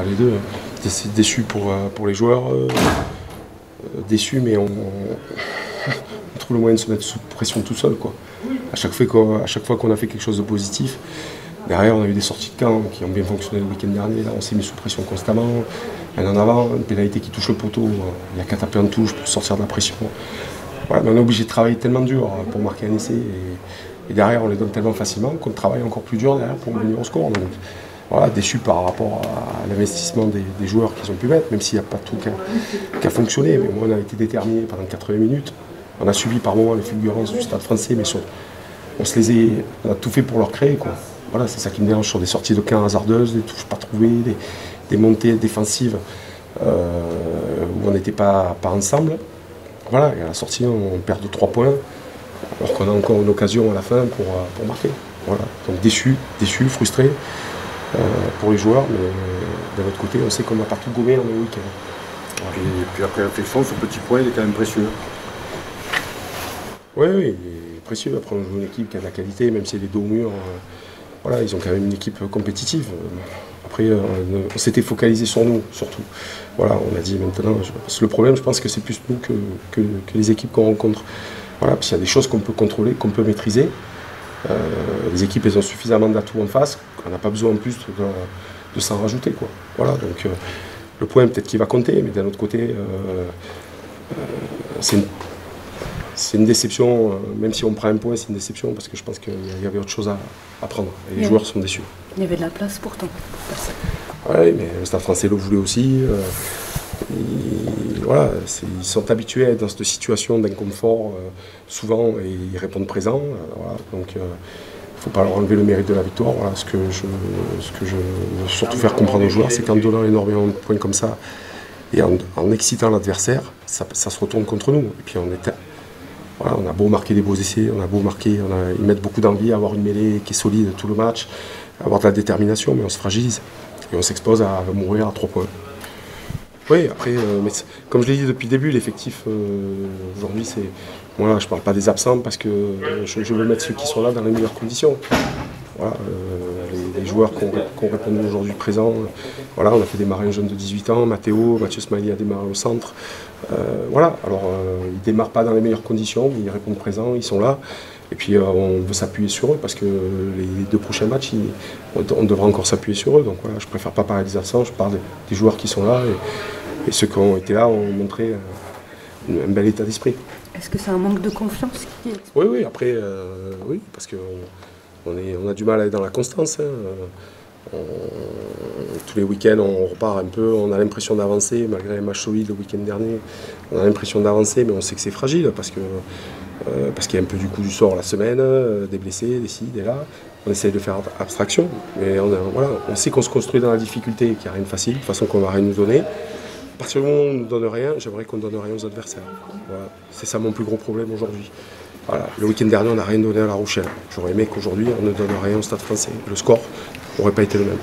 les deux. Déçu pour les joueurs, déçu, mais on trouve le moyen de se mettre sous pression tout seul, quoi. À chaque fois qu'on a fait quelque chose de positif, derrière on a eu des sorties de camp qui ont bien fonctionné le week-end dernier. Là, on s'est mis sous pression constamment. En avant, une pénalité qui touche le poteau, il n'y a qu'à taper en touche pour sortir de la pression. Voilà, mais on est obligé de travailler tellement dur pour marquer un essai. Et derrière, on les donne tellement facilement qu'on travaille encore plus dur derrière pour venir au score. Donc, voilà, déçu par rapport à l'investissement des joueurs qu'ils ont pu mettre, même s'il n'y a pas tout qui a fonctionné. Mais moi, on a été déterminés pendant 80 minutes. On a subi par moments les fulgurances du Stade Français, mais on a tout fait pour leur créer, quoi. Voilà, c'est ça qui me dérange sur des sorties de camp hasardeuses, des touches pas trouvées, des montées défensives où on n'était pas ensemble. Voilà, et à la sortie, on perd de 3 points, alors qu'on a encore une occasion à la fin pour marquer. Voilà. Donc déçu, frustré pour les joueurs, mais d'un autre côté, on sait qu'on n'a pas tout gommé en un week-end. Et puis après réflexion, ce petit point, il est quand même précieux. Oui, il est précieux. Après, on joue une équipe qui a de la qualité, même si elle est dos au mur. Voilà, ils ont quand même une équipe compétitive. Après, on s'était focalisé sur nous, surtout. Voilà, on a dit maintenant, le problème, je pense que c'est plus nous que les équipes qu'on rencontre. Voilà, parce qu'il y a des choses qu'on peut contrôler, qu'on peut maîtriser. Les équipes, elles ont suffisamment d'atouts en face, on n'a pas besoin en plus de s'en rajouter, quoi. Voilà, donc le point, peut-être qu'il va compter, mais d'un autre côté, c'est une déception, même si on prend un point, c'est une déception, parce que je pense qu'il y avait autre chose à prendre, et les joueurs sont déçus. Il y avait de la place pourtant. Oui, mais le Stade Français le voulait aussi. Voilà, ils sont habitués à être dans cette situation d'inconfort souvent, et ils répondent présent. Voilà, donc il ne faut pas leur enlever le mérite de la victoire. Voilà, ce que je veux surtout faire comprendre aux joueurs, c'est qu'en donnant énormément de points comme ça, et en excitant l'adversaire, ça se retourne contre nous. Et puis voilà, on a beau marquer des beaux essais, ils mettent beaucoup d'envie à avoir une mêlée qui est solide tout le match, avoir de la détermination, mais on se fragilise. Et on s'expose à mourir à 3 points. Oui, après, mais comme je l'ai dit depuis le début, l'effectif aujourd'hui, c'est. Moi, je ne parle pas des absents parce que je veux mettre ceux qui sont là dans les meilleures conditions. Voilà, les joueurs qu'on répondu aujourd'hui présents, voilà, on a fait démarrer un jeune de 18 ans, Mathieu Smiley a démarré au centre. Voilà, alors ils ne démarrent pas dans les meilleures conditions, mais ils répondent présents, ils sont là. Et puis on veut s'appuyer sur eux parce que les 2 prochains matchs, on devra encore s'appuyer sur eux. Donc voilà, je préfère pas parler des absents, je parle des joueurs qui sont là et ceux qui ont été là ont montré un bel état d'esprit. Est-ce que c'est un manque de confiance qui est... Oui, après, oui, parce qu'on a du mal à être dans la constance. Hein. Tous les week-ends, on repart un peu, on a l'impression d'avancer, malgré un match solide le week-end dernier. On a l'impression d'avancer, mais on sait que c'est fragile parce qu'il y a un peu du coup du sort la semaine, des blessés, des ci, des là. On essaye de faire abstraction, mais on sait qu'on se construit dans la difficulté, qu'il n'y a rien de facile, de toute façon qu'on ne va rien nous donner. À partir du moment où on ne nous donne rien, j'aimerais qu'on ne donne rien aux adversaires. Voilà. C'est ça mon plus gros problème aujourd'hui. Voilà. Le week-end dernier, on n'a rien donné à La Rochelle. J'aurais aimé qu'aujourd'hui, on ne donne rien au Stade Français. Le score n'aurait pas été le même.